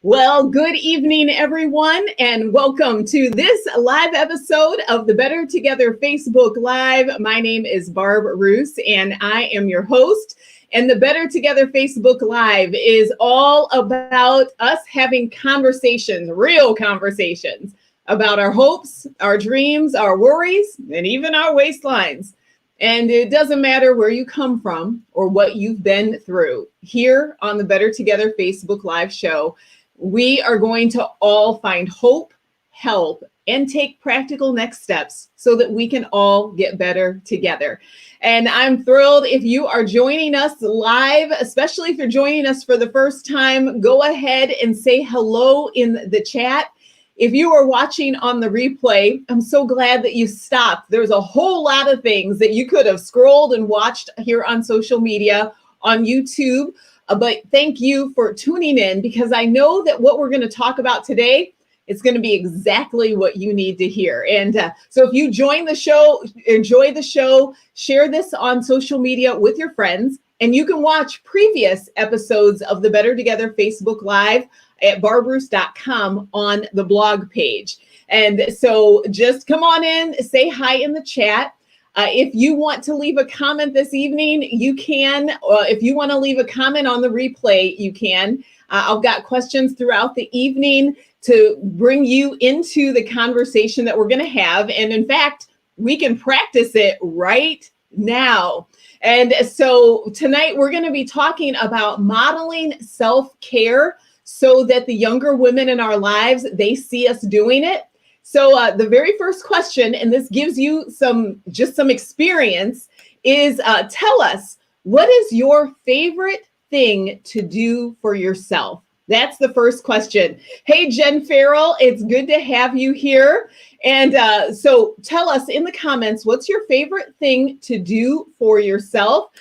Well, good evening, everyone, and welcome to this live episode of the Better Together Facebook Live. My name is Barb Roos, and I am your host. And the Better Together Facebook Live is all about us having conversations, real conversations, about our hopes, our dreams, our worries, and even our waistlines. And it doesn't matter where you come from or what you've been through. Here on the Better Together Facebook Live show, we are going to all find hope, help, and take practical next steps so that we can all get better together. And I'm thrilled if you are joining us live, especially if you're joining us for the first time. Go ahead and say hello in the chat. If you are watching on the replay, I'm so glad that you stopped. There's a whole lot of things that you could have scrolled and watched here on social media, on YouTube. But thank you for tuning in, because I know that what we're going to talk about today, it's going to be exactly what you need to hear. And so if you join the show, enjoy the show, share this on social media with your friends, and you can watch previous episodes of the Better Together Facebook Live at barbroos.com on the blog page. And so just come on in, say hi in the chat. If you want to leave a comment this evening, you can. If you want to leave a comment on the replay, you can. I've got questions throughout the evening to bring you into the conversation that we're going to have. And in fact, we can practice it right now. And so tonight we're going to be talking about modeling self-care so that the younger women in our lives, they see us doing it. So the very first question, and this gives you some experience, is tell us, what is your favorite thing to do for yourself? That's the first question. Hey, Jen Farrell, it's good to have you here. And so tell us in the comments, what's your favorite thing to do for yourself?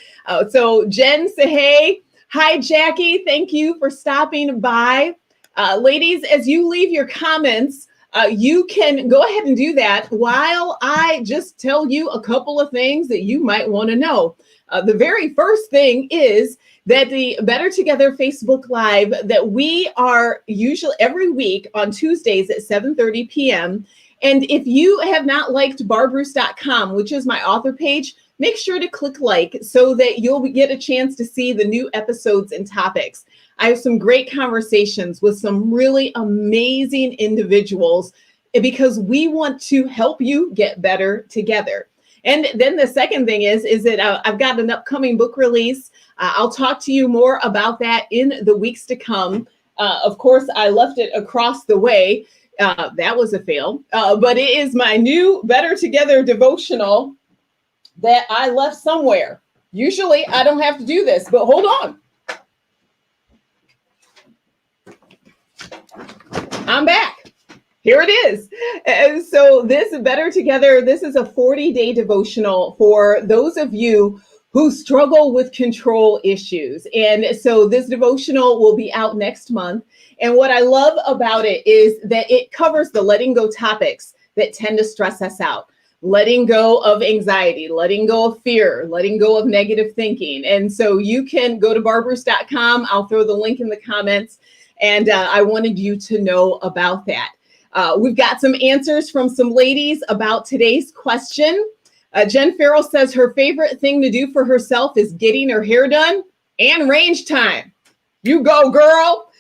So Jen, say hey. Hi, Jackie. Thank you for stopping by. Ladies, as you leave your comments, you can go ahead and do that while I just tell you a couple of things that you might want to know. The very first thing is that the Better Together Facebook Live, that we are usually every week on Tuesdays at 7:30 p.m. And if you have not liked barbroos.com, which is my author page, make sure to click like so that you'll get a chance to see the new episodes and topics. I have some great conversations with some really amazing individuals because we want to help you get better together. And then the second thing is that I've got an upcoming book release. I'll talk to you more about that in the weeks to come. Of course, I left it across the way. That was a fail. But it is my new Better Together devotional that I left somewhere. Usually I don't have to do this, but hold on. I'm back. Here it is. And so this Better Together, this is a 40-day devotional for those of you who struggle with control issues. And so this devotional will be out next month. And what I love about it is that it covers the letting go topics that tend to stress us out. Letting go of anxiety, letting go of fear, letting go of negative thinking. And so you can go to barbroos.com. I'll throw the link in the comments. And I wanted you to know about that. We've got some answers from some ladies about today's question. Jen Farrell says her favorite thing to do for herself is getting her hair done and range time. You go, girl.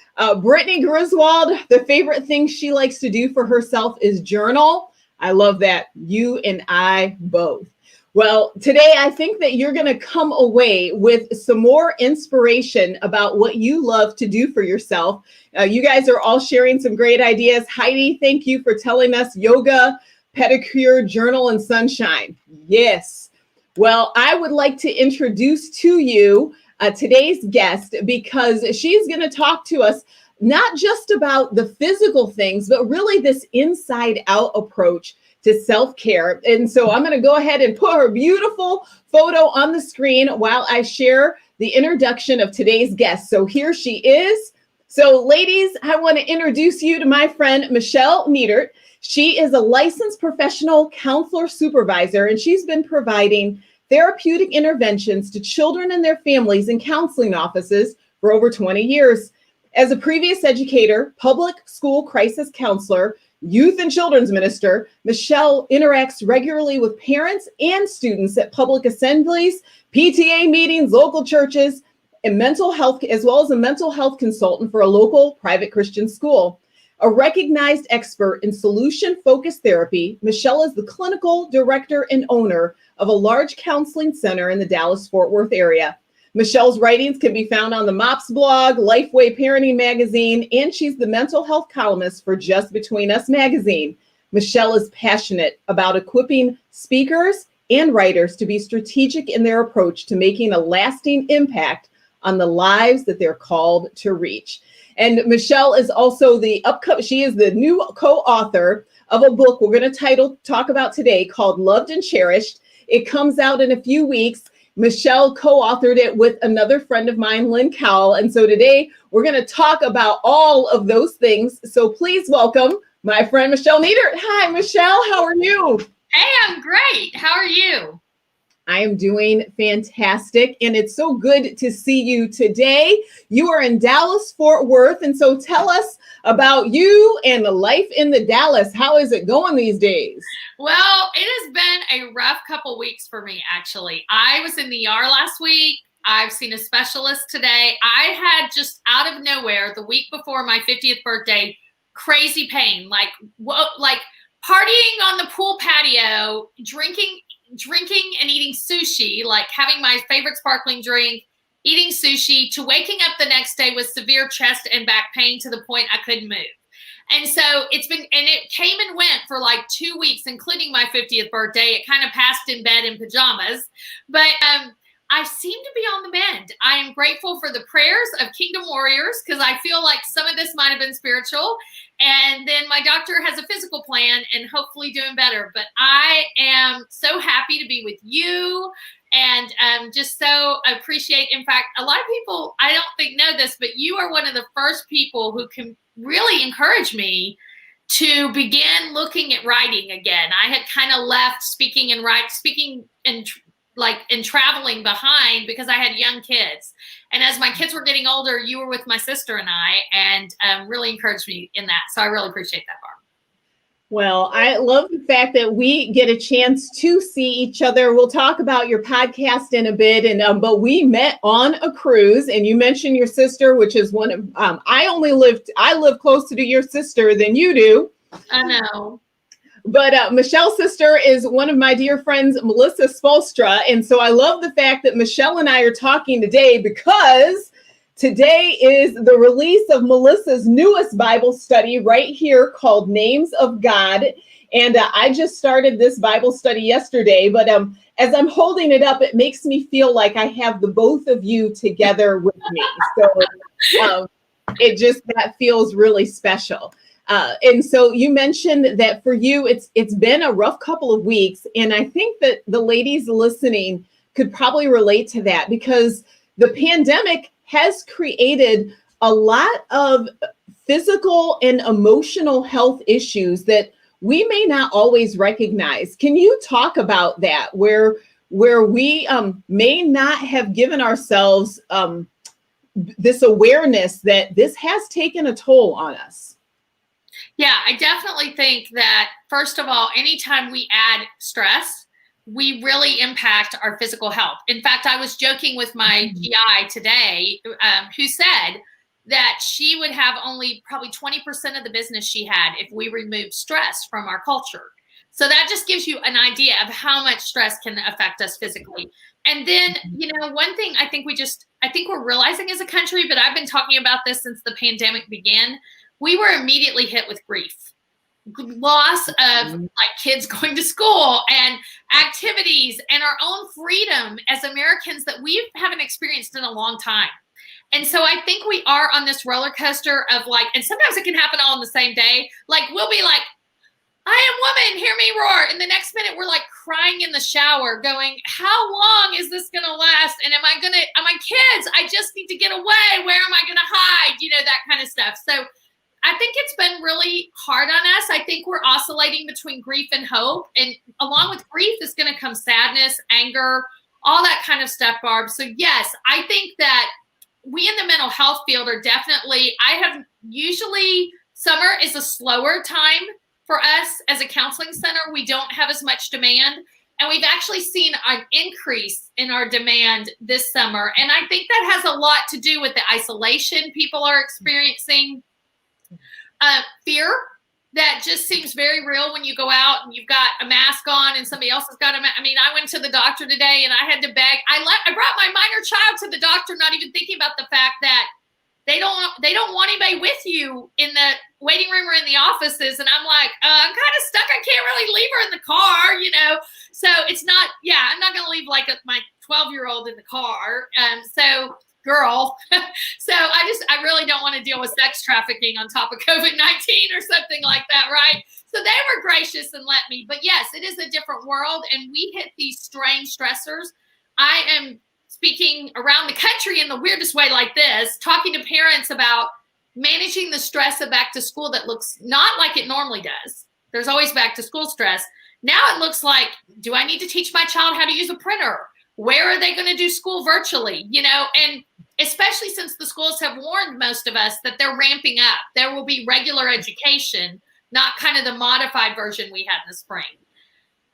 Brittany Griswold, the favorite thing she likes to do for herself is journal. I love that. You and I both. Well, today I think that you're going to come away with some more inspiration about what you love to do for yourself. You guys are all sharing some great ideas. Heidi, thank you for telling us yoga, pedicure, journal, and sunshine. Yes. Well, I would like to introduce to you today's guest, because she's going to talk to us not just about the physical things, but really this inside out approach to self-care. And so I'm going to go ahead and put her beautiful photo on the screen while I share the introduction of today's guest. So here she is. So ladies, I want to introduce you to my friend, Michelle Nietert. She is a licensed professional counselor supervisor, and she's been providing therapeutic interventions to children and their families in counseling offices for over 20 years. As a previous educator, public school crisis counselor, youth and children's minister, Michelle interacts regularly with parents and students at public assemblies, PTA meetings, local churches, and mental health, as well as a mental health consultant for a local private Christian school. A recognized expert in solution-focused therapy, Michelle is the clinical director and owner of a large counseling center in the Dallas-Fort Worth area. Michelle's writings can be found on the MOPS blog, Lifeway Parenting Magazine, and she's the mental health columnist for Just Between Us magazine. Michelle is passionate about equipping speakers and writers to be strategic in their approach to making a lasting impact on the lives that they're called to reach. And Michelle is also she is the new co-author of a book we're going to talk about today called Loved and Cherished. It comes out in a few weeks. Michelle co-authored it with another friend of mine, Lynn Cowell. And so today we're going to talk about all of those things. So please welcome my friend, Michelle Nietert. Hi, Michelle. How are you? Hey, I'm great. How are you? I am doing fantastic, and it's so good to see you today. You are in Dallas-Fort Worth, and so tell us about you and the life in the Dallas. How is it going these days? Well, it has been a rough couple weeks for me, actually. I was in the ER last week. I've seen a specialist today. I had just out of nowhere, the week before my 50th birthday, crazy pain, like partying on the pool patio, drinking and eating sushi, like having my favorite sparkling drink, eating sushi, to waking up the next day with severe chest and back pain to the point I couldn't move. And so it came and went for like 2 weeks, including my 50th birthday. It kind of passed in bed in pajamas, but I seem to be on the mend. I am grateful for the prayers of Kingdom Warriors, because I feel like some of this might have been spiritual. And then my doctor has a physical plan and hopefully doing better. But I am so happy to be with you, and just so appreciate. In fact, a lot of people, I don't think know this, but you are one of the first people who can really encourage me to begin looking at writing again. I had kind of left speaking and traveling behind because I had young kids. And as my kids were getting older, you were with my sister and I, and really encouraged me in that. So I really appreciate that, Barb. Well, I love the fact that we get a chance to see each other. We'll talk about your podcast in a bit, but we met on a cruise, and you mentioned your sister, which is one of I live closer to your sister than you do. I know. But Michelle's sister is one of my dear friends, Melissa Spolstra. And so I love the fact that Michelle and I are talking today, because today is the release of Melissa's newest Bible study right here called Names of God. And I just started this Bible study yesterday. But as I'm holding it up, it makes me feel like I have the both of you together with me. So that feels really special. And so you mentioned that for you, it's been a rough couple of weeks. And I think that the ladies listening could probably relate to that, because the pandemic has created a lot of physical and emotional health issues that we may not always recognize. Can you talk about that, where we may not have given ourselves this awareness that this has taken a toll on us? Yeah, I definitely think that, first of all, anytime we add stress, we really impact our physical health. In fact, I was joking with my GI today, who said that she would have only probably 20% of the business she had if we removed stress from our culture. So that just gives you an idea of how much stress can affect us physically. And then, one thing I think we're realizing as a country, but I've been talking about this since the pandemic began, we were immediately hit with grief, loss of like kids going to school and activities and our own freedom as Americans that we haven't experienced in a long time. And so I think we are on this roller coaster of like, and sometimes it can happen all in the same day. Like we'll be like, I am woman, hear me roar. And the next minute we're like crying in the shower going, how long is this going to last? And am I kids? I just need to get away. Where am I going to hide? That kind of stuff. So I think it's been really hard on us. I think we're oscillating between grief and hope. And along with grief is going to come sadness, anger, all that kind of stuff, Barb. So yes, I think that we in the mental health field are definitely, summer is a slower time for us as a counseling center. We don't have as much demand. And we've actually seen an increase in our demand this summer. And I think that has a lot to do with the isolation people are experiencing, fear that just seems very real when you go out and you've got a mask on and somebody else has got a mask. I mean, I went to the doctor today and I had to beg. I brought my minor child to the doctor, not even thinking about the fact that they don't want anybody with you in the waiting room or in the offices. And I'm like, I'm kind of stuck. I can't really leave her in the car, you know? So it's not, I'm not going to leave like my 12-year-old in the car. So girl. So I really don't want to deal with sex trafficking on top of COVID-19 or something like that. Right. So they were gracious and let me, but yes, it is a different world. And we hit these strange stressors. I am speaking around the country in the weirdest way like this, talking to parents about managing the stress of back to school that looks not like it normally does. There's always back to school stress. Now it looks like, do I need to teach my child how to use a printer? Where are they going to do school virtually? You know, and especially since the schools have warned most of us that they're ramping up. There will be regular education, not kind of the modified version we had in the spring.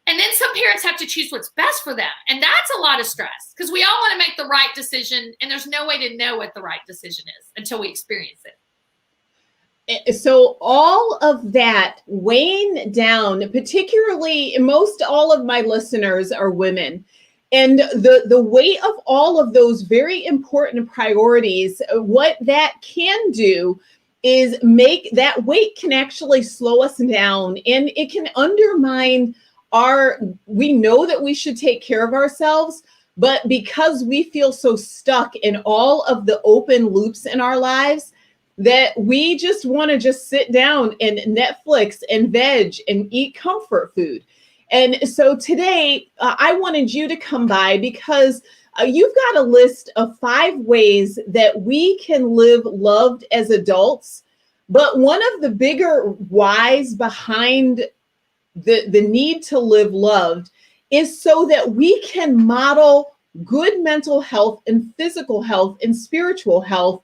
And then some parents have to choose what's best for them. And that's a lot of stress because we all want to make the right decision. And there's no way to know what the right decision is until we experience it. So all of that weighing down, particularly most all of my listeners are women. And the weight of all of those very important priorities, what that can do is make that weight can actually slow us down, and it can undermine we know that we should take care of ourselves, but because we feel so stuck in all of the open loops in our lives that we just want to just sit down and Netflix and veg and eat comfort food. And so today I wanted you to come by because you've got a list of 5 ways that we can live loved as adults. But one of the bigger whys behind the need to live loved is so that we can model good mental health and physical health and spiritual health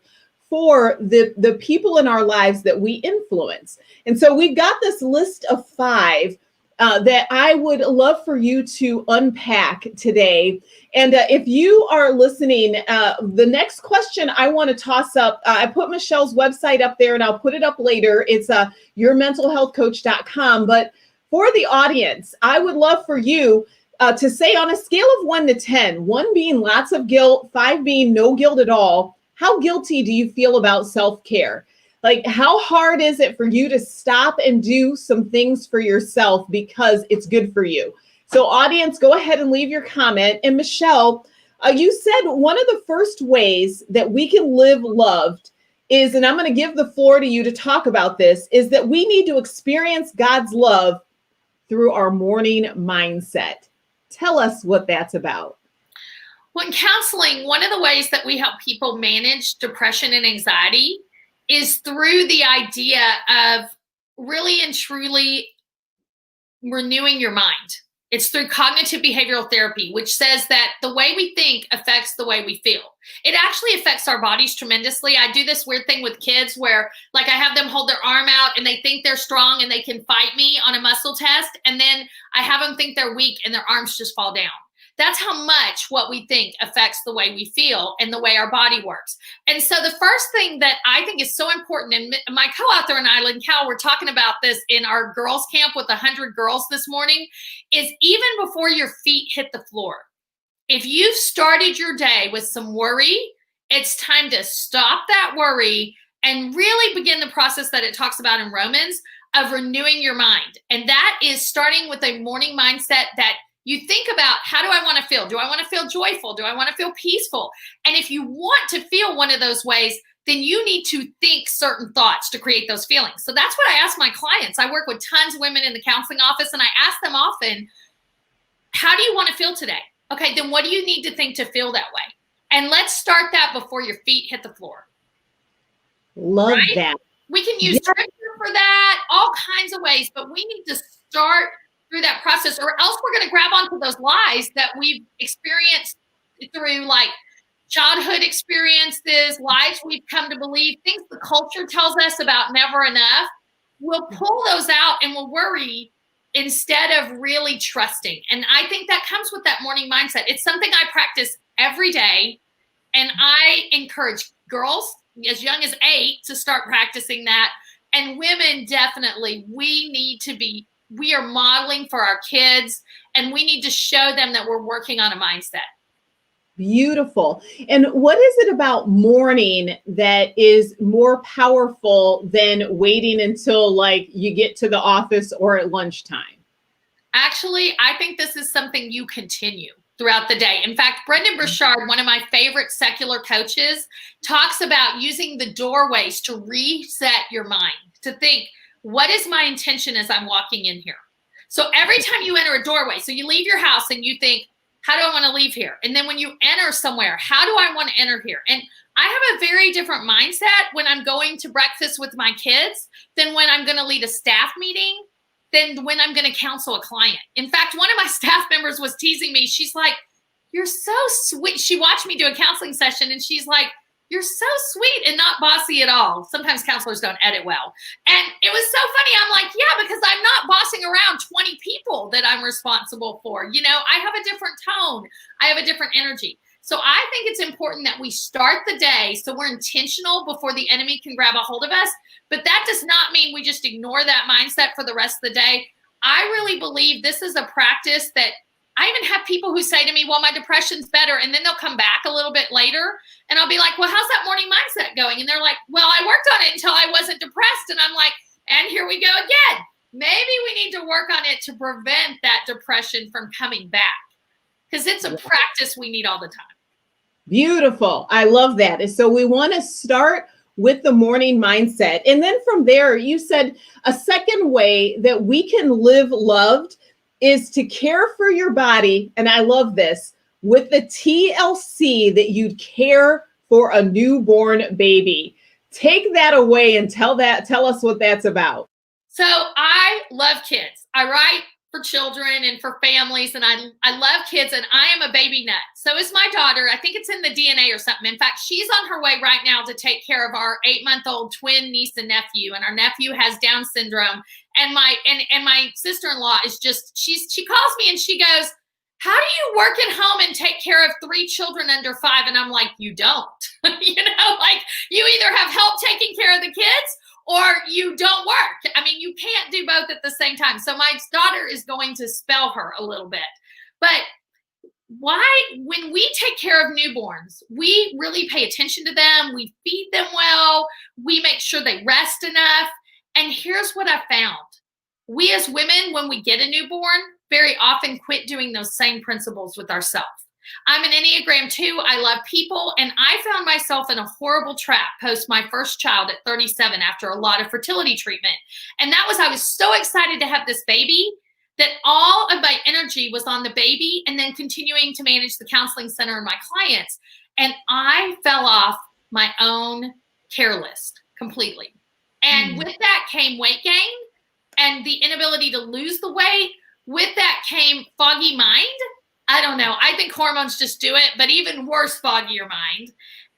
for the people in our lives that we influence. And so we've got this list of 5 that I would love for you to unpack today. And if you are listening, the next question I want to toss up, I put Michelle's website up there and I'll put it up later. It's yourmentalhealthcoach.com. But for the audience, I would love for you to say on a scale of 1 to 10, 1 being lots of guilt, 5 being no guilt at all, how guilty do you feel about self-care? Like, how hard is it for you to stop and do some things for yourself because it's good for you? So audience, go ahead and leave your comment. And Michelle, you said one of the first ways that we can live loved is, and I'm going to give the floor to you to talk about this, is that we need to experience God's love through our morning mindset. Tell us what that's about. Well, in counseling, one of the ways that we help people manage depression and anxiety is through the idea of really and truly renewing your mind. It's through cognitive behavioral therapy, which says that the way we think affects the way we feel. It actually affects our bodies tremendously. I do this weird thing with kids where, like, I have them hold their arm out and they think they're strong and they can fight me on a muscle test. And then I have them think they're weak and their arms just fall down. That's how much what we think affects the way we feel and the way our body works. And so the first thing that I think is so important, and my co-author and I, Lynn Cowell, were talking about this in our girls camp with 100 girls this morning, is even before your feet hit the floor, if you've started your day with some worry, it's time to stop that worry and really begin the process that it talks about in Romans of renewing your mind. And that is starting with a morning mindset that you think about, how do I want to feel? Do I want to feel joyful? Do I want to feel peaceful? And if you want to feel one of those ways, then you need to think certain thoughts to create those feelings. So that's what I ask my clients. I work with tons of women in the counseling office, and I ask them often, how do you want to feel today? Okay, then what do you need to think to feel that way? And let's start that before your feet hit the floor. Love that. We can use scripture for that, all kinds of ways, but we need to start through that process, or else we're going to grab onto those lies that we've experienced through, like, childhood experiences, lies we've come to believe, things the culture tells us about never enough. We'll pull those out and we'll worry instead of really trusting. And I think that comes with that morning mindset. It's something I practice every day. And I encourage girls as young as 8 to start practicing that. And women, definitely, we are modeling for our kids, and we need to show them that we're working on a mindset. Beautiful. And what is it about morning that is more powerful than waiting until like you get to the office or at lunchtime? Actually, I think this is something you continue throughout the day. In fact, Brendan Burchard, one of my favorite secular coaches, talks about using the doorways to reset your mind, to think, what is my intention as I'm walking in here? So every time you enter a doorway, so you leave your house and you think, how do I want to leave here? And then when you enter somewhere, how do I want to enter here? And I have a very different mindset when I'm going to breakfast with my kids than when I'm going to lead a staff meeting, than when I'm going to counsel a client. In fact, one of my staff members was teasing me. She's like, you're so sweet. She watched me do a counseling session and she's like, you're so sweet and not bossy at all. Sometimes counselors don't edit well. And it was so funny. I'm like, yeah, because I'm not bossing around 20 people that I'm responsible for. You know, I have a different tone. I have a different energy. So I think it's important that we start the day so we're intentional before the enemy can grab a hold of us. But that does not mean we just ignore that mindset for the rest of the day. I really believe this is a practice that I even have people who say to me, well, my depression's better. And then they'll come back a little bit later and I'll be like, well, how's that morning mindset going? And they're like, well, I worked on it until I wasn't depressed. And I'm like, and here we go again. Maybe we need to work on it to prevent that depression from coming back, because it's a practice we need all the time. Beautiful. I love that. And so we want to start with the morning mindset. And then from there, you said a second way that we can live loved is to care for your body. And I love this, with the TLC that you'd care for a newborn baby. Take that away and tell us what that's about. So I love kids. I write for children and for families, and I love kids, and I am a baby nut. So is my daughter. I think it's in the DNA or something. In fact, she's on her way right now to take care of our 8-month-old twin niece and nephew, and our nephew has Down syndrome. And my sister-in-law is just, she calls me and she goes, how do you work at home and take care of 3 children under 5? And I'm like, you don't. You know, like, you either have help taking care of the kids or you don't work. I mean, you can't do both at the same time. So my daughter is going to spell her a little bit. But when we take care of newborns, we really pay attention to them. We feed them well. We make sure they rest enough. And here's what I found. We as women, when we get a newborn, very often quit doing those same principles with ourselves. I'm an Enneagram 2. I love people. And I found myself in a horrible trap post my first child at 37 after a lot of fertility treatment. And that was, I was so excited to have this baby that all of my energy was on the baby and then continuing to manage the counseling center and my clients. And I fell off my own care list completely. And with that came weight gain and the inability to lose the weight. With that came foggy mind. I don't know. I think hormones just do it, but even worse, foggier mind.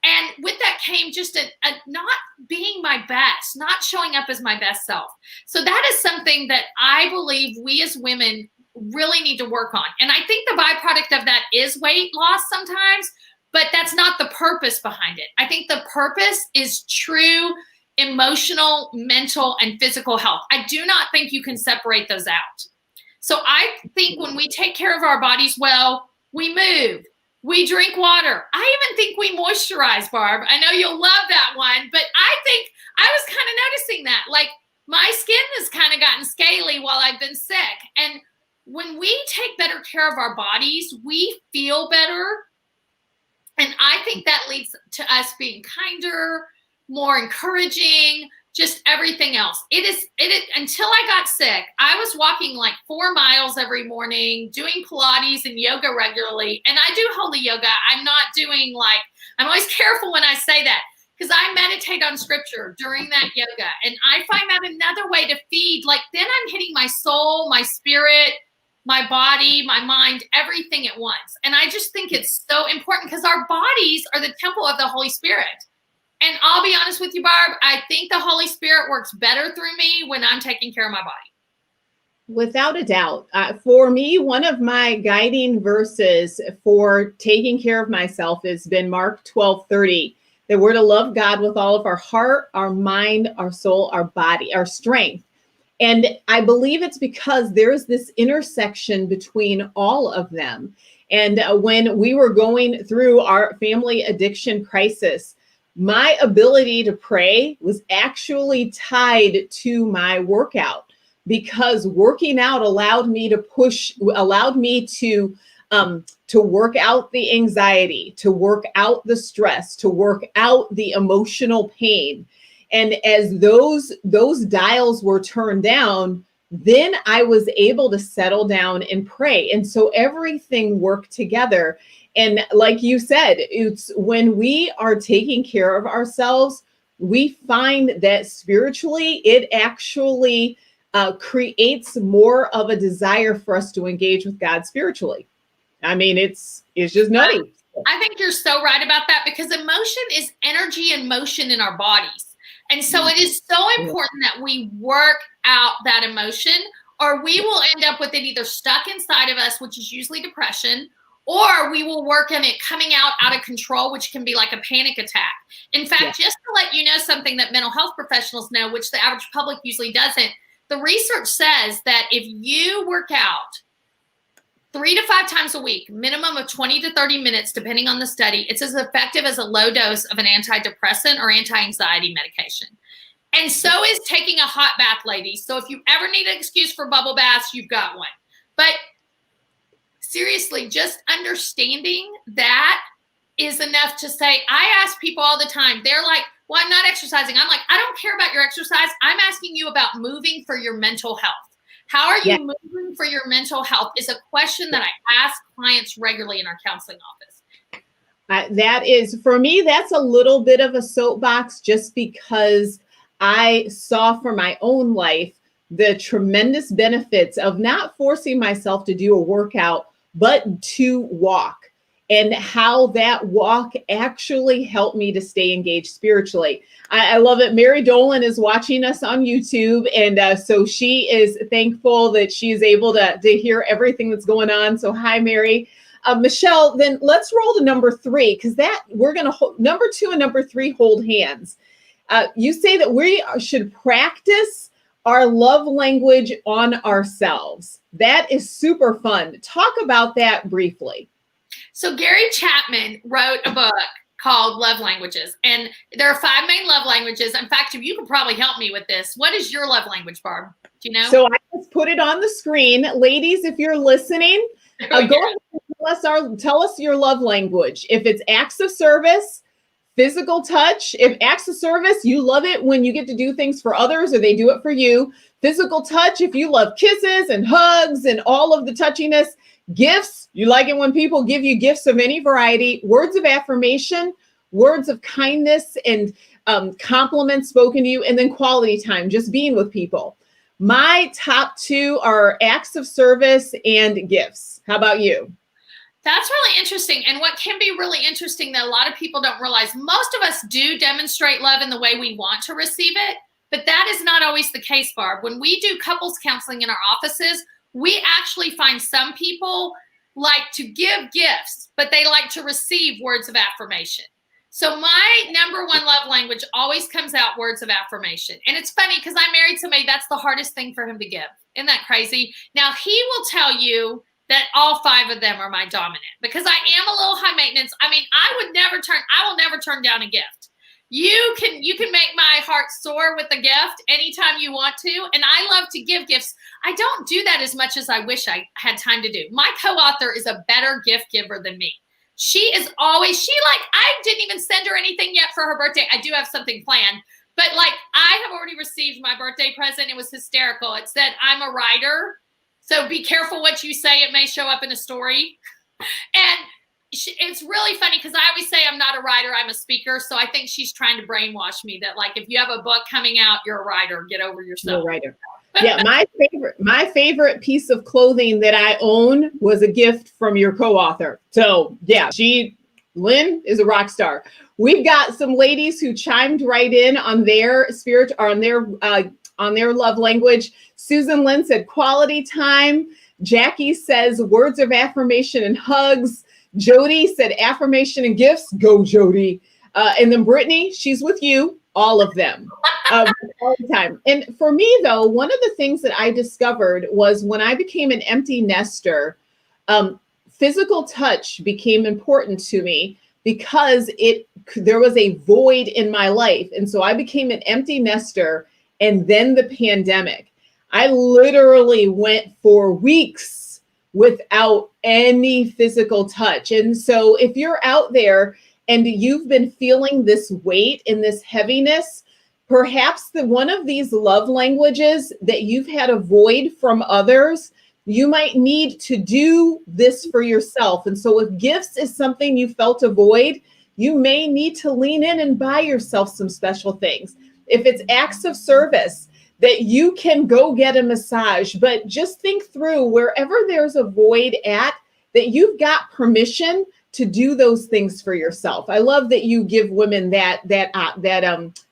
And with that came just a not being my best, not showing up as my best self. So that is something that I believe we as women really need to work on. And I think the byproduct of that is weight loss sometimes, but that's not the purpose behind it. I think the purpose is true emotional, mental, and physical health. I do not think you can separate those out. So I think when we take care of our bodies well, we move, we drink water. I even think we moisturize, Barb. I know you'll love that one, but I think I was kind of noticing that. Like, my skin has kind of gotten scaly while I've been sick. And when we take better care of our bodies, we feel better. And I think that leads to us being kinder, more encouraging, just everything else. It is until I got sick, I was walking like 4 miles every morning, doing Pilates and yoga regularly. And I do holy yoga. I'm not doing I'm always careful when I say that, because I meditate on scripture during that yoga. And I find that another way to feed, then I'm hitting my soul, my spirit, my body, my mind, everything at once. And I just think it's so important because our bodies are the temple of the Holy Spirit. And I'll be honest with you, Barb, I think the Holy Spirit works better through me when I'm taking care of my body. Without a doubt. For me, one of my guiding verses for taking care of myself has been Mark 12:30, that we're to love God with all of our heart, our mind, our soul, our body, our strength. And I believe it's because there's this intersection between all of them. And when we were going through our family addiction crisis, my ability to pray was actually tied to my workout, because working out allowed me to work out the anxiety, to work out the stress, to work out the emotional pain. And as those dials were turned down, then I was able to settle down and pray. And so everything worked together. And like you said, it's when we are taking care of ourselves, we find that spiritually, it actually creates more of a desire for us to engage with God spiritually. I mean, it's just nutty. I think you're so right about that, because emotion is energy and motion in our bodies. And so it is so important that we work out that emotion, or we will end up with it either stuck inside of us, which is usually depression, or we will work on it coming out of control, which can be like a panic attack. In fact, just to let you know something that mental health professionals know, which the average public usually doesn't, the research says that if you work out 3 to 5 times a week, minimum of 20 to 30 minutes, depending on the study, it's as effective as a low dose of an antidepressant or anti-anxiety medication. And so is taking a hot bath, ladies. So if you ever need an excuse for bubble baths, you've got one. But seriously, just understanding that is enough to say, I ask people all the time, they're like, well, I'm not exercising. I'm like, I don't care about your exercise. I'm asking you about moving for your mental health. How are you moving for your mental health is a question that I ask clients regularly in our counseling office. That is, for me, that's a little bit of a soapbox, just because I saw for my own life the tremendous benefits of not forcing myself to do a workout, but to walk, and how that walk actually helped me to stay engaged spiritually. I love it. Mary Dolan is watching us on YouTube, and so she is thankful that she is able to hear everything that's going on. So hi, Mary. Michelle, then let's roll to number 3, because that we're going to hold number 2 and number 3 hold hands. You say that we should practice our love language on ourselves. That is super fun. Talk about that briefly. So Gary Chapman wrote a book called Love Languages, and there are 5 main love languages. In fact, you could probably help me with this. What is your love language, Barb? Do you know? So I just put it on the screen. Ladies, if you're listening, go ahead and tell us your love language. If it's acts of service, physical touch. If acts of service, you love it when you get to do things for others or they do it for you. Physical touch, if you love kisses and hugs and all of the touchiness. Gifts, you like it when people give you gifts of any variety. Words of affirmation, words of kindness and compliments spoken to you, and then quality time, just being with people. My top 2 are acts of service and gifts. How about you? That's really interesting. And what can be really interesting that a lot of people don't realize, most of us do demonstrate love in the way we want to receive it, but that is not always the case, Barb. When we do couples counseling in our offices, we actually find some people like to give gifts, but they like to receive words of affirmation. So my number 1 love language always comes out words of affirmation. And it's funny because I married somebody, that's the hardest thing for him to give. Isn't that crazy? Now, he will tell you that all 5 of them are my dominant, because I am a little high maintenance. I mean, I will never turn down a gift. You can make my heart soar with a gift anytime you want to. And I love to give gifts. I don't do that as much as I wish I had time to do. My co-author is a better gift giver than me. I didn't even send her anything yet for her birthday. I do have something planned, but I have already received my birthday present. It was hysterical. It said, I'm a writer, so be careful what you say. It may show up in a story. And it's really funny because I always say I'm not a writer, I'm a speaker. So I think she's trying to brainwash me that if you have a book coming out, you're a writer. Get over yourself. You're a writer. Yeah, my favorite piece of clothing that I own was a gift from your co-author. So yeah, Lynn is a rock star. We've got some ladies who chimed right in on their spirit, or on their love language. Susan Lynn said quality time. Jackie says words of affirmation and hugs. Jody said affirmation and gifts. Go, Jody. And then Brittany, she's with you. All of them. All the time. And for me, though, one of the things that I discovered was when I became an empty nester, physical touch became important to me because there was a void in my life. And so I became an empty nester. And then the pandemic, I literally went for weeks without any physical touch. And so if you're out there and you've been feeling this weight and this heaviness, perhaps one of these love languages that you've had a void from others, you might need to do this for yourself. And so if gifts is something you felt a void, you may need to lean in and buy yourself some special things. If it's acts of service, that you can go get a massage, but just think through wherever there's a void at, that you've got permission to do those things for yourself. I love that you give women that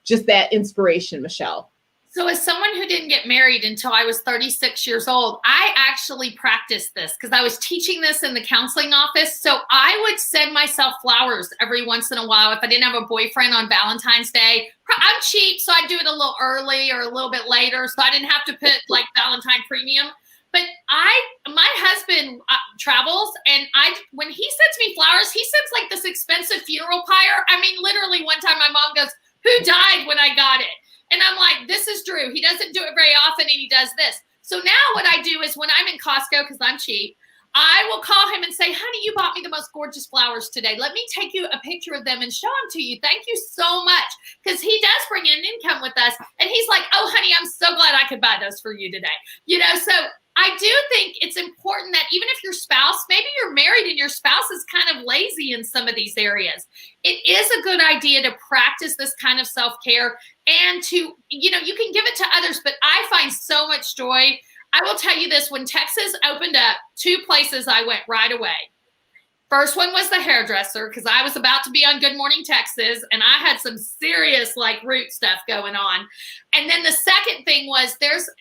just that inspiration, Michelle. So as someone who didn't get married until I was 36 years old, I actually practiced this because I was teaching this in the counseling office. So I would send myself flowers every once in a while if I didn't have a boyfriend on Valentine's Day. I'm cheap, so I do it a little early or a little bit later, so I didn't have to put like Valentine premium. But my husband travels, and when he sends me flowers, he sends like this expensive funeral pyre. I mean, literally one time my mom goes, "Who died when I got it?" And I'm like, this is Drew. He doesn't do it very often, and he does this. So now what I do is when I'm in Costco, because I'm cheap, I will call him and say, honey, you bought me the most gorgeous flowers today. Let me take you a picture of them and show them to you. Thank you so much. Because he does bring in income with us. And he's like, oh, honey, I'm so glad I could buy those for you today. So I do think it's important that even if your spouse, maybe you're married and your spouse is kind of lazy in some of these areas, it is a good idea to practice this kind of self-care and to, you can give it to others, but I find so much joy. I will tell you this, when Texas opened up, 2 places I went right away. First one was the hairdresser, because I was about to be on Good Morning Texas, and I had some serious root stuff going on. And then the second thing was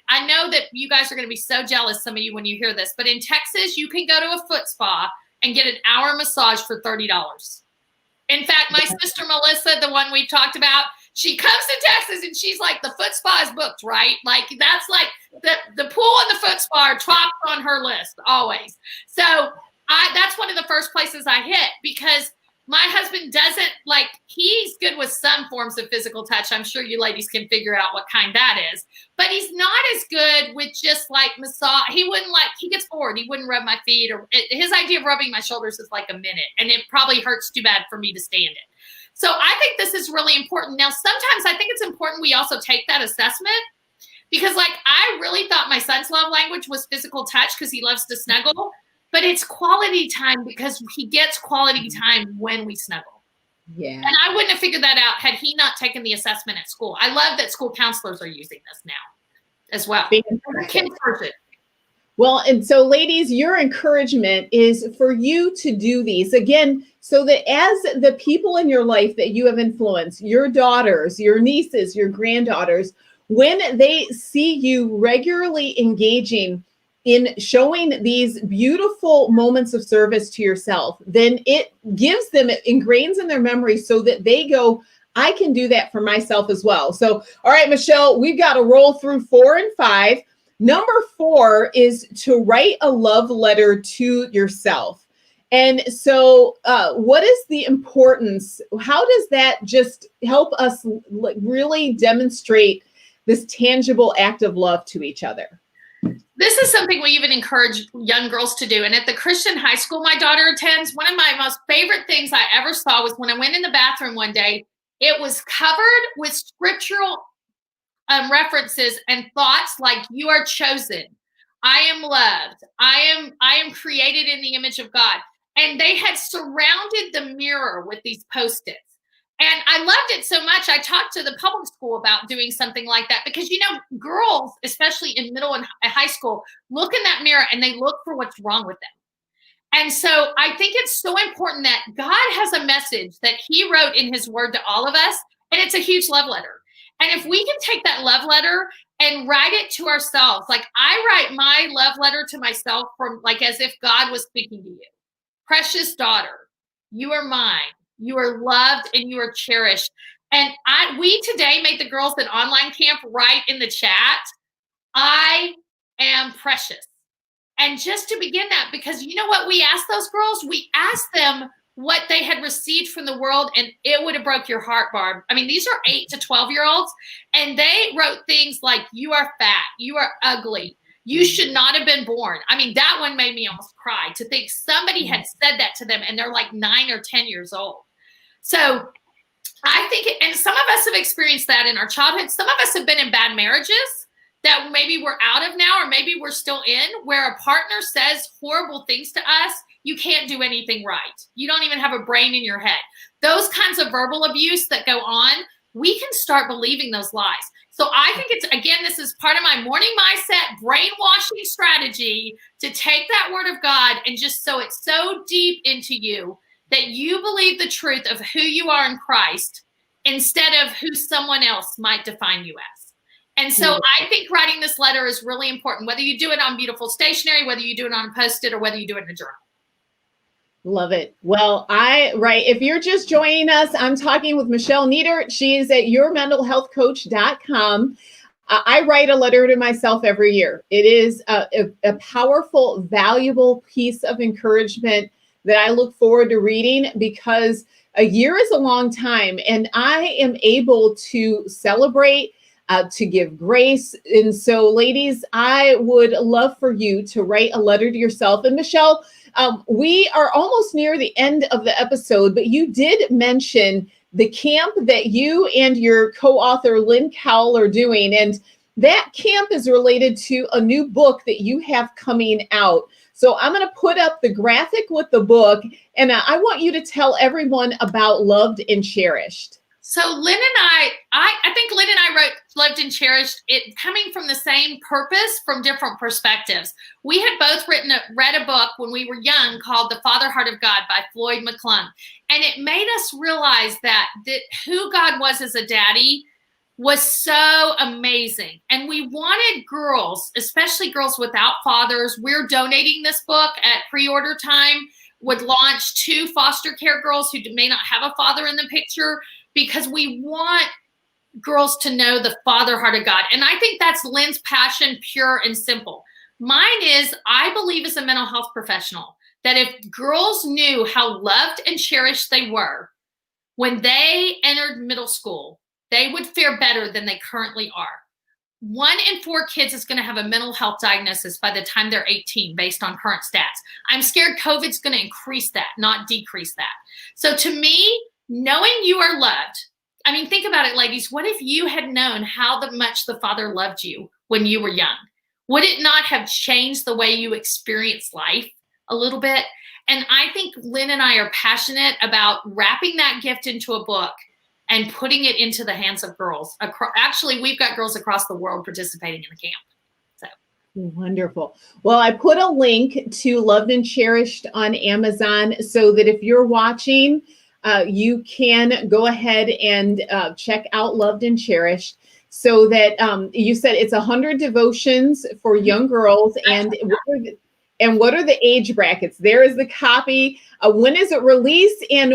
I know that you guys are going to be so jealous, some of you, when you hear this, but in Texas, you can go to a foot spa and get an hour massage for $30. In fact, my sister Melissa, the one we talked about, she comes to Texas and she's like, the foot spa is booked, right? Like that's like the pool and the foot spa are top on her list always. So that's one of the first places I hit, because my husband doesn't he's good with some forms of physical touch. I'm sure you ladies can figure out what kind that is, but he's not as good with just massage. He gets bored. He wouldn't rub my feet, or his idea of rubbing my shoulders is like a minute, and it probably hurts too bad for me to stand it. So I think this is really important. Now, sometimes I think it's important we also take that assessment, because I really thought my son's love language was physical touch because he loves to snuggle, but it's quality time because he gets quality time when we snuggle. Yeah. And I wouldn't have figured that out had he not taken the assessment at school. I love that school counselors are using this now as well. Well, and so ladies, your encouragement is for you to do these again, so that as the people in your life that you have influenced, your daughters, your nieces, your granddaughters, when they see you regularly engaging in showing these beautiful moments of service to yourself, then it gives them, it ingrains in their memory so that they go, I can do that for myself as well. So, all right, Michelle, we've got to roll through 4 and 5. Number 4 is to write a love letter to yourself. And so what is the importance? How does that just help us really demonstrate this tangible act of love to each other? This is something we even encourage young girls to do. And at the Christian high school my daughter attends, one of my most favorite things I ever saw was when I went in the bathroom one day, it was covered with scriptural references and thoughts like, you are chosen, I am loved, I am created in the image of God. And they had surrounded the mirror with these Post-its. And I loved it so much. I talked to the public school about doing something like that because, girls, especially in middle and high school, look in that mirror and they look for what's wrong with them. And so I think it's so important that God has a message that he wrote in his word to all of us, and it's a huge love letter. And if we can take that love letter and write it to ourselves, like I write my love letter to myself from like as if God was speaking to you. Precious daughter, you are mine. You are loved and you are cherished. And we today made the girls at online camp write in the chat, I am precious. And just to begin that, because you know what we asked those girls? We asked them what they had received from the world, and it would have broke your heart, Barb. I mean, these are 8 to 12-year-olds, and they wrote things like, you are fat, you are ugly, you should not have been born. I mean, that one made me almost cry to think somebody had said that to them, and they're like 9 or 10 years old. So I think, and some of us have experienced that in our childhood. Some of us have been in bad marriages that maybe we're out of now, or maybe we're still in, where a partner says horrible things to us. You can't do anything right. You don't even have a brain in your head. Those kinds of verbal abuse that go on, we can start believing those lies. So I think it's, again, this is part of my morning mindset brainwashing strategy to take that word of God and just sow it so deep into you that you believe the truth of who you are in Christ instead of who someone else might define you as. And so I think writing this letter is really important, whether you do it on beautiful stationery, whether you do it on a Post-it, or whether you do it in a journal. Love it. Well, if you're just joining us, I'm talking with Michelle Nietert. She is at yourmentalhealthcoach.com. I write a letter to myself every year. It is a powerful, valuable piece of encouragement that I look forward to reading, because a year is a long time, and I am able to celebrate, to give grace. And so, ladies, I would love for you to write a letter to yourself. And Michelle, we are almost near the end of the episode, but you did mention the camp that you and your co-author Lynn Cowell are doing. And that camp is related to a new book that you have coming out. So I'm going to put up the graphic with the book, and I want you to tell everyone about Loved and Cherished. So Lynn and I think Lynn and I wrote Loved and Cherished, it coming from the same purpose from different perspectives. We had both read a book when we were young called The Father Heart of God by Floyd McClung. And it made us realize that who God was as a daddy was so amazing. And we wanted girls, especially girls without fathers. We're donating this book at pre-order time, would launch 2 foster care girls who may not have a father in the picture, because we want girls to know the Father Heart of God. And I think that's Lynn's passion, pure and simple. Mine is, I believe as a mental health professional, that if girls knew how loved and cherished they were when they entered middle school, they would fare better than they currently are. 1 in 4 kids is going to have a mental health diagnosis by the time they're 18, based on current stats. I'm scared COVID's going to increase that, not decrease that. So to me, knowing you are loved, I mean, think about it, ladies. What if you had known how much the Father loved you when you were young? Would it not have changed the way you experience life a little bit? And I think Lynn and I are passionate about wrapping that gift into a book and putting it into the hands of girls. Actually, we've got girls across the world participating in the camp. So wonderful. Well, I put a link to Loved and Cherished on Amazon, so that if you're watching, you can go ahead and check out Loved and Cherished. So that you said it's 100 devotions for young girls, and what are the age brackets? There is the copy. When is it released, and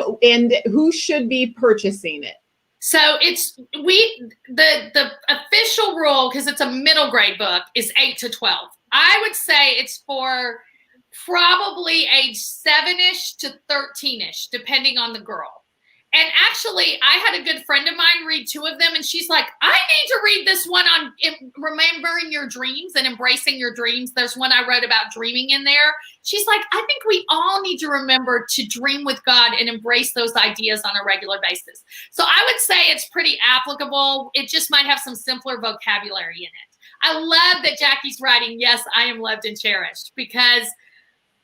who should be purchasing it? So the official rule, because it's a middle grade book, is 8 to 12. I would say it's for probably age 7-ish to 13-ish, depending on the girl. And actually, I had a good friend of mine read 2 of them, and she's like, I need to read this one on remembering your dreams and embracing your dreams. There's one I wrote about dreaming in there. She's like, I think we all need to remember to dream with God and embrace those ideas on a regular basis. So I would say it's pretty applicable. It just might have some simpler vocabulary in it. I love that Jackie's writing, yes, I am loved and cherished, because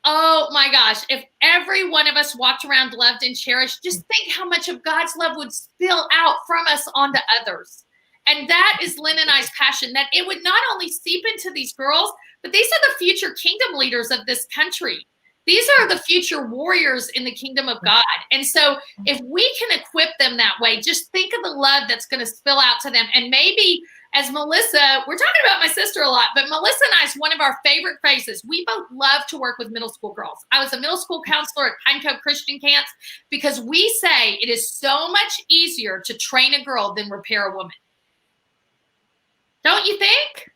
Oh my gosh, if every one of us walked around loved and cherished, just think how much of God's love would spill out from us onto others. And that is Lynn and I's passion, that it would not only seep into these girls, but these are the future kingdom leaders of this country. These are the future warriors in the kingdom of God. And so if we can equip them that way, just think of the love that's going to spill out to them. And maybe as Melissa, we're talking about my sister a lot, but Melissa and I is one of our favorite phrases. We both love to work with middle school girls. I was a middle school counselor at Pine Cove Christian Camps because we say it is so much easier to train a girl than repair a woman. Don't you think?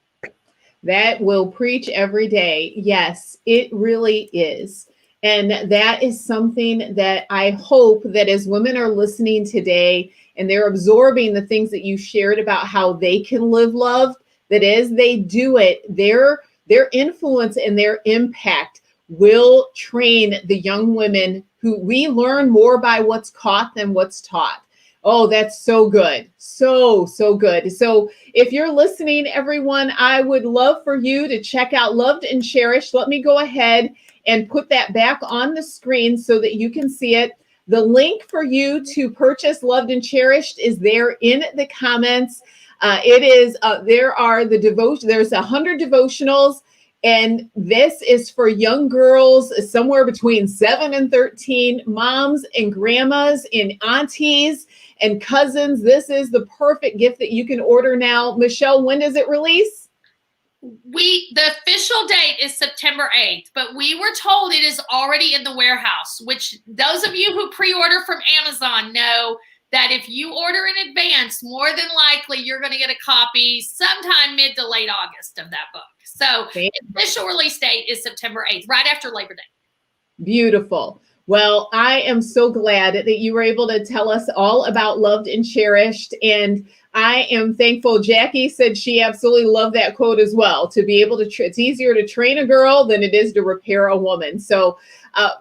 That will preach every day. Yes, it really is. And that is something that I hope that as women are listening today and they're absorbing the things that you shared about how they can live loved, that as they do it, their influence and their impact will train the young women who we learn more by what's caught than what's taught. Oh, that's so good. So good. So if you're listening, everyone, I would love for you to check out Loved and Cherished. Let me go ahead and put that back on the screen so that you can see it. The link for you to purchase Loved and Cherished is there in the comments. There are the devotion. There's 100 devotionals. And this is for young girls somewhere between 7 and 13, moms and grandmas and aunties and cousins. This is the perfect gift that you can order now. Michelle, when does it release? The official date is September 8th, but we were told it is already in the warehouse, which those of you who pre-order from Amazon know that if you order in advance, more than likely you're going to get a copy sometime mid to late August of that book. So the official release date is September 8th, right after Labor Day. Beautiful. Well, I am so glad that you were able to tell us all about Loved and Cherished. And I am thankful. Jackie said she absolutely loved that quote as well, to be able to, it's easier to train a girl than it is to repair a woman. So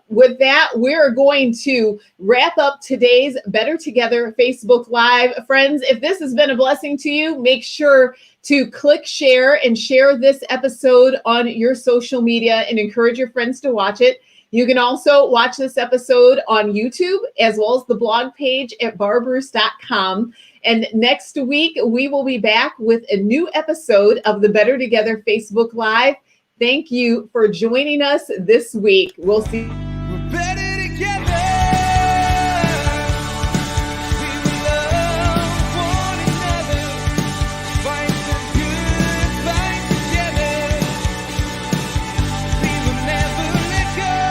with that, we're going to wrap up today's Better Together Facebook Live. Friends, if this has been a blessing to you, make sure to click share and share this episode on your social media and encourage your friends to watch it. You can also watch this episode on YouTube as well as the blog page at barbruce.com. And next week, we will be back with a new episode of the Better Together Facebook Live. Thank you for joining us this week. We'll see you.